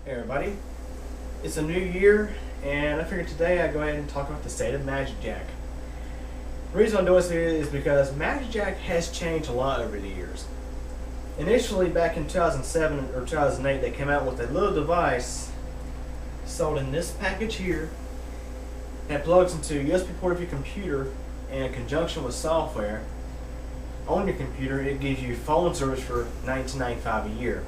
Hey everybody, it's a new year and I figured today I'd go ahead and talk about the state of magicJack. The reason I'm doing this is because magicJack has changed a lot over the years. Initially back in 2007 or 2008 they came out with a little device sold in this package here that plugs into a USB port of your computer, and in conjunction with software on your computer it gives you phone service for $19.95 a year.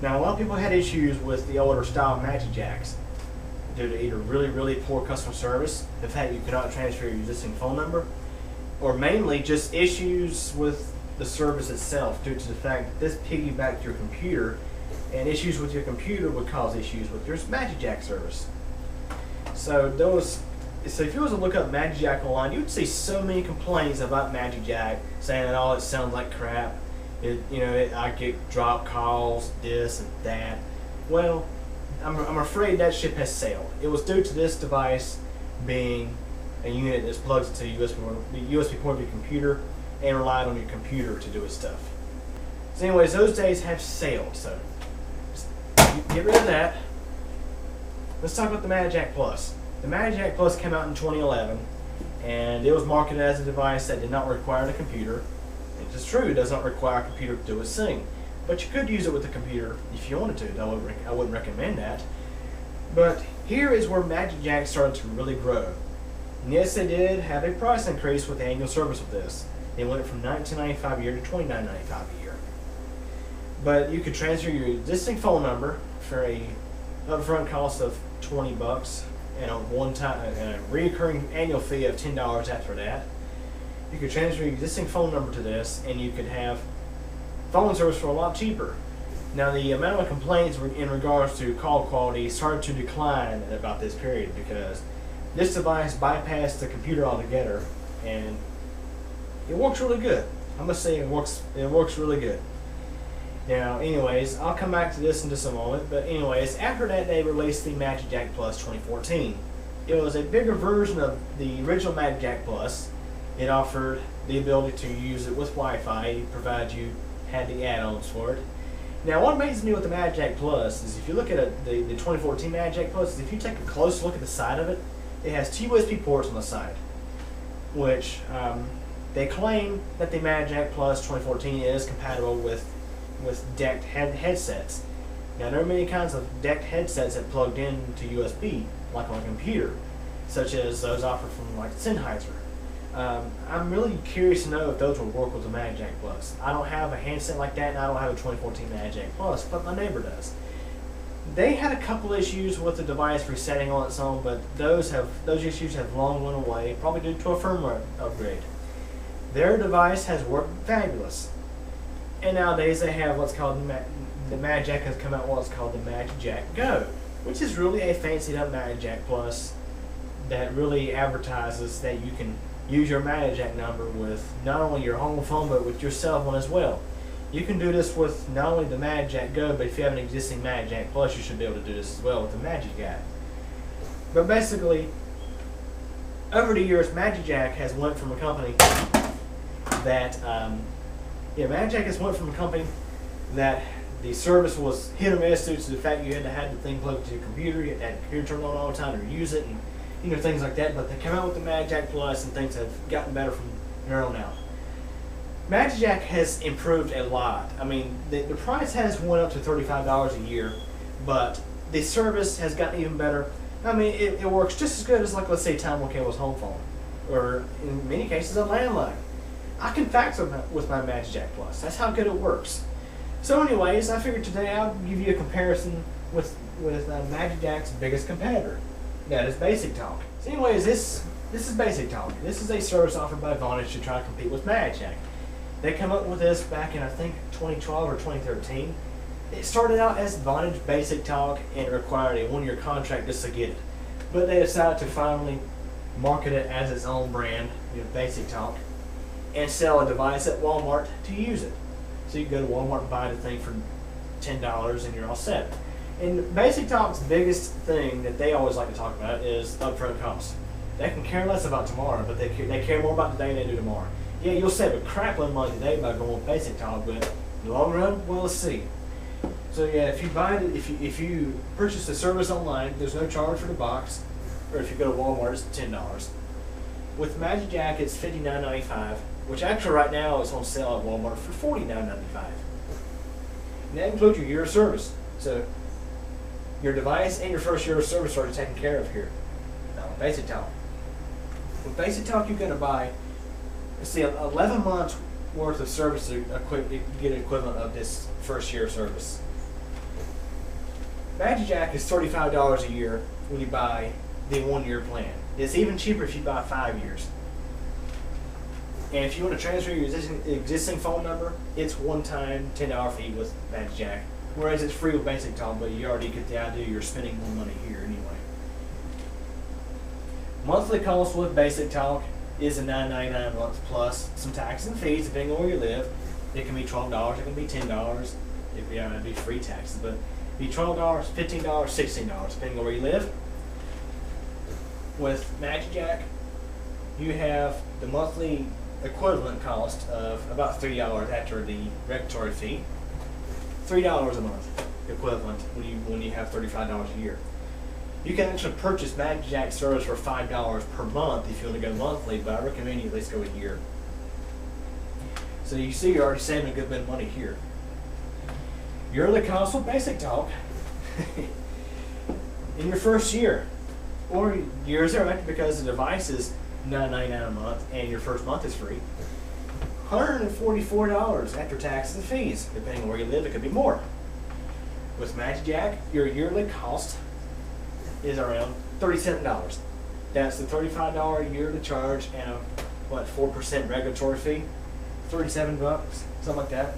Now, a lot of people had issues with the older style magicJacks due to either really poor customer service, the fact you cannot transfer your existing phone number, or mainly just issues with the service itself due to the fact that this piggybacked your computer, and issues with your computer would cause issues with your magicJack service. So if you was to look up magicJack online, you would see so many complaints about magicJack saying that it sounds like crap. I get drop calls, this and that. Well, I'm afraid that ship has sailed. It was due to this device being a unit that plugs into the USB port of your computer and relied on your computer to do its stuff. So anyways, those days have sailed, so get rid of that. Let's talk about the magicJack Plus. The magicJack Plus came out in 2011, and it was marketed as a device that did not require a computer. It's true, it does not require a computer to do its thing, but you could use it with a computer if you wanted to. I wouldn't recommend that. But here is where magicJack started to really grow. And yes, they did have a price increase with the annual service of this. They went from $19.95 a year to $29.95 a year. But you could transfer your existing phone number for a upfront cost of $20 and a recurring annual fee of $10 after that. You could transfer your existing phone number to this, and you could have phone service for a lot cheaper. Now, the amount of complaints in regards to call quality started to decline at about this period because this device bypassed the computer altogether, and it works really good. I must say it works really good. Now, anyways, I'll come back to this in just a moment, but anyways, after that they released the magicJack Plus 2014. It was a bigger version of the original magicJack Plus. It offered the ability to use it with Wi-Fi, provided you had the add-ons for it. Now, what amazes me with the magicJack Plus is if you look at the 2014 magicJack Plus, if you take a close look at the side of it, it has two USB ports on the side, which they claim that the magicJack Plus 2014 is compatible with DECT headsets. Now, there are many kinds of DECT headsets that plugged into USB, like on a computer, such as those offered from like Sennheiser. I'm really curious to know if those will work with the magicJack Plus. I don't have a handset like that, and I don't have a 2014 magicJack Plus, but my neighbor does. They had a couple issues with the device resetting on its own, but those issues have long went away, probably due to a firmware upgrade. Their device has worked fabulous, and nowadays they have what's called the magicJack has come out with what's called the magicJack Go, which is really a fancied up magicJack Plus that really advertises that you can use your magicJack number with not only your home phone but with your cell phone as well. You can do this with not only the magicJack Go, but if you have an existing magicJack Plus, you should be able to do this as well with the magicJack. But basically, over the years, magicJack has went from a company that the service was hit or miss due to the fact you had to have the thing plugged to your computer, you had to have the computer turned on all the time to use it, and things like that. But they came out with the magicJack Plus, and things have gotten better from there on out. magicJack has improved a lot. I mean, the price has went up to $35 a year, but the service has gotten even better. I mean, it works just as good as, like, let's say, Time Warner Cable's home phone, or in many cases a landline. I can fax with my magicJack Plus. That's how good it works. So anyways, I figured today I'll give you a comparison with magicJack's biggest competitor. That is Basic Talk. So anyways, this is Basic Talk. This is a service offered by Vonage to try to compete with magicJack. They came up with this back in, I think, 2012 or 2013. It started out as Vonage Basic Talk, and it required a one-year contract just to get it. But they decided to finally market it as its own brand, Basic Talk, and sell a device at Walmart to use it. So you can go to Walmart and buy the thing for $10 and you're all set. And Basic Talk's biggest thing that they always like to talk about is upfront costs. They can care less about tomorrow, but they care more about today than they do tomorrow. Yeah, you'll save a crap load of money today by going with Basic Talk, but in the long run, well, let's see. So So yeah, if you buy it, if you purchase the service online, there's no charge for the box, or if you go to Walmart, it's $10. With magicJack, it's $59.95, which actually right now is on sale at Walmart for $49.95. And that includes your year of service. So your device and your first year of service are taken care of here. Basic Talk. With Basic Talk, you're going to buy, let's see, 11 months worth of service to get an equivalent of this first year of service. magicJack is $35 a year when you buy the 1 year plan. It's even cheaper if you buy 5 years. And if you want to transfer your existing phone number, it's one-time $10 fee with magicJack. Whereas it's free with Basic Talk, but you already get the idea you're spending more money here anyway. Monthly cost with Basic Talk is a $9.99 a month plus some taxes and fees depending on where you live. It can be $12, it can be $10. If you it'd be free taxes, but it'd be $12, $15, $16 depending on where you live. With magicJack, you have the monthly equivalent cost of about $3 after the regulatory fee. $3 a month equivalent when you have $35 a year. You can actually purchase magicJack service for $5 per month if you want to go monthly, but I recommend you at least go a year. So you see you're already saving a good bit of money here. Yearly cost with Basic Talk in your first year, or years are right because the device is $9.99 a month and your first month is free. $144 after taxes and fees. Depending on where you live, it could be more. With magicJack, your yearly cost is around $37. That's the $35 yearly charge and a 4% regulatory fee. $37, something like that.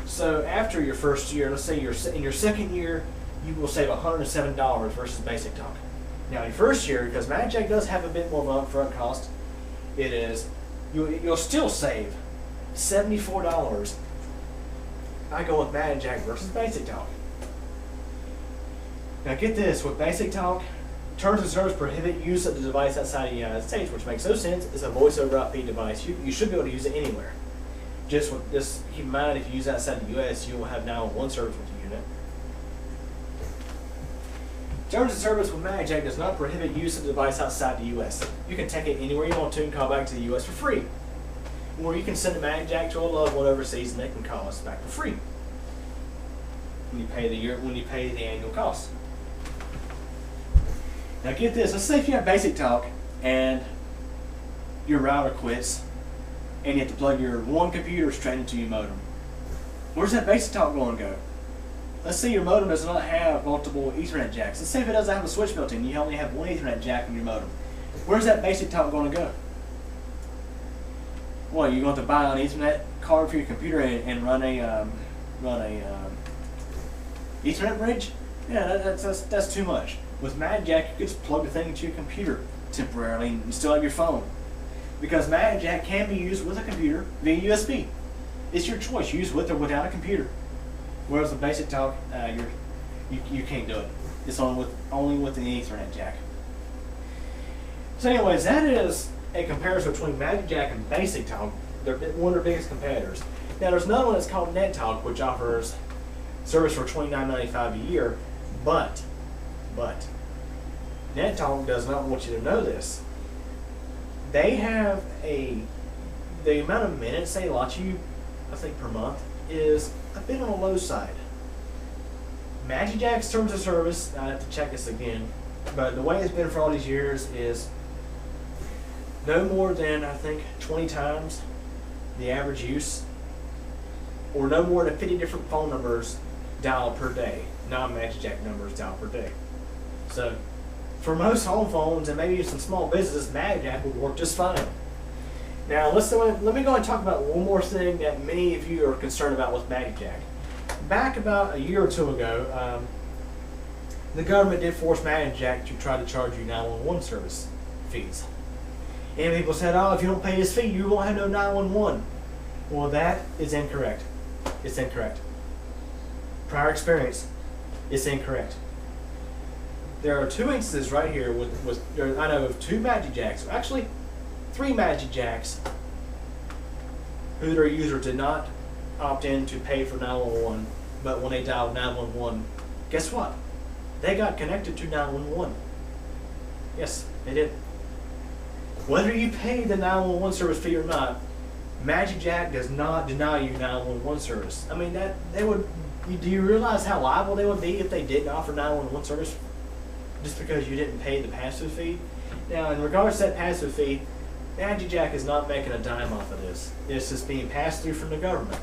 So after your first year, let's say in your second year, you will save $107 versus Basic Talk. Now, your first year, because magicJack does have a bit more of an upfront cost, you'll still save $74. I go with magicJack versus Basic Talk. Now get this, with Basic Talk, terms of service prohibit use of the device outside of the United States, which makes no sense. It's a voice over IP device. You should be able to use it anywhere. Just keep in mind, if you use it outside the US, you will have 911 service with the unit. Terms of service with magicJack does not prohibit use of the device outside the US. You can take it anywhere you want to and call back to the US for free. Or you can send a magicJack to a loved one overseas and they can call us back for free when you pay the annual cost. Now get this, let's say if you have Basic Talk and your router quits and you have to plug your one computer straight into your modem. Where's that Basic Talk going to go? Let's say your modem does not have multiple Ethernet jacks. Let's say if it doesn't have a switch built in, you only have one Ethernet jack in your modem. Where's that Basic Talk going to go? Well, you're going to buy an Ethernet card for your computer and run a Ethernet bridge? Yeah, that's too much. With magicJack, you can just plug the thing into your computer temporarily and still have your phone. Because magicJack can be used with a computer via USB. It's your choice, use with or without a computer. Whereas the Basic Talk, you can't do it. It's only with an Ethernet jack. So anyways, that is a comparison between magicJack and Basic Talk. They're one of their biggest competitors. Now there's another one that's called NetTalk, which offers service for $29.95 a year, but NetTalk does not want you to know this. They have the amount of minutes they allot you, I think per month, is a bit on the low side. magicJack's terms of service, I have to check this again, but the way it's been for all these years is no more than, I think, 20 times the average use, or no more than 50 different phone numbers dialed per day, non-magicJack numbers dialed per day. So for most home phones and maybe some small businesses, magicJack would work just fine. Now let me go and talk about one more thing that many of you are concerned about with magicJack. Back about a year or two ago, the government did force magicJack to try to charge you 911 service fees. And people said, oh, if you don't pay this fee, you won't have no 911. Well, that is incorrect. It's incorrect. Prior experience, it's incorrect. There are two instances right here I know of two magicJacks, actually 3 magicJacks, who their user did not opt in to pay for 911 But when they dialed 911, guess what? They got connected to 911. Yes, they did. Whether you pay the 911 service fee or not, magicJack does not deny you 911 service. I mean, that they would. Do you realize how liable they would be if they didn't offer 911 service just because you didn't pay the pass-through fee? Now, in regards to that pass-through fee, magicJack is not making a dime off of this. It's just being passed through from the government,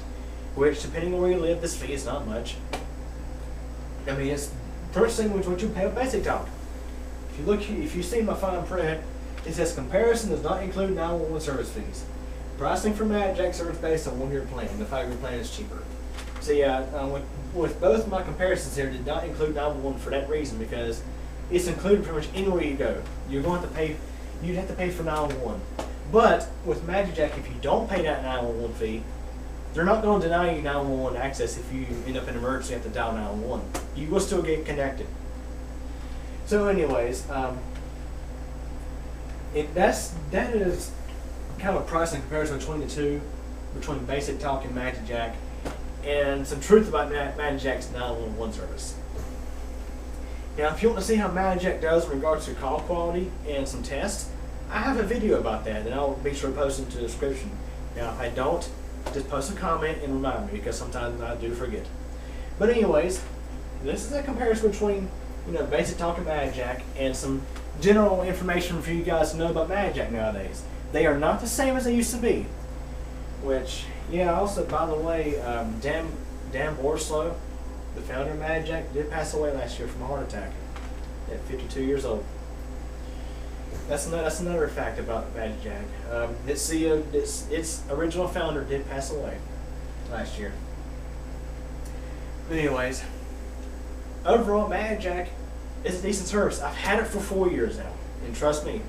which, depending on where you live, this fee is not much. I mean, it's purchasing which what you pay with Basic Talk. If you see my fine print, it says comparison does not include 911 service fees. Pricing for magicJack service based on 1-year plan. The 5-year plan is cheaper. So yeah, with both my comparisons here, did not include 911 for that reason, because it's included pretty much anywhere you go. You're going to have to pay. You'd have to pay for 911. But with magicJack, if you don't pay that 911 fee, they're not going to deny you 911 access if you end up in an emergency and have to dial 911. You will still get connected. So anyways, that is kind of a pricing comparison between the two, between Basic Talk and magicJack, and some truth about magicJack's 911 service. Now, if you want to see how magicJack does in regards to call quality and some tests, I have a video about that, and I'll be sure to post it into the description. Now, if I don't, just post a comment and remind me, because sometimes I do forget. But anyways, this is a comparison between Basic Talk and magicJack, and some general information for you guys to know about magicJack nowadays. They are not the same as they used to be. Which, yeah, also, by the way, Dan Borslow, the founder of magicJack, did pass away last year from a heart attack at 52 years old. That's another fact about magicJack. Its original founder did pass away last year. But anyways, overall, magicJack is a decent service. I've had it for 4 years now, and trust me,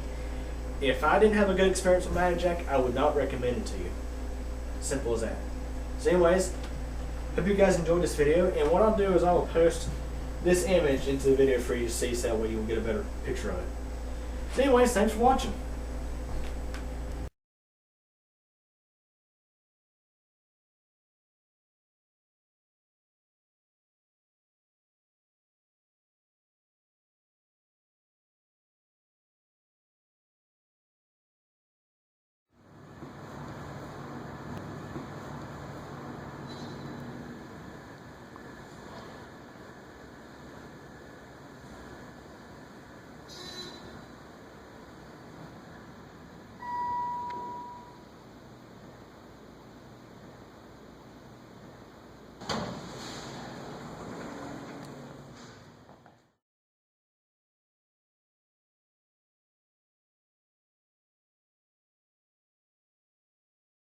if I didn't have a good experience with magicJack, I would not recommend it to you. Simple as that. So anyways, hope you guys enjoyed this video, and what I'll do is I will post this image into the video for you to see, so that way you'll get a better picture of it. So anyways, thanks for watching.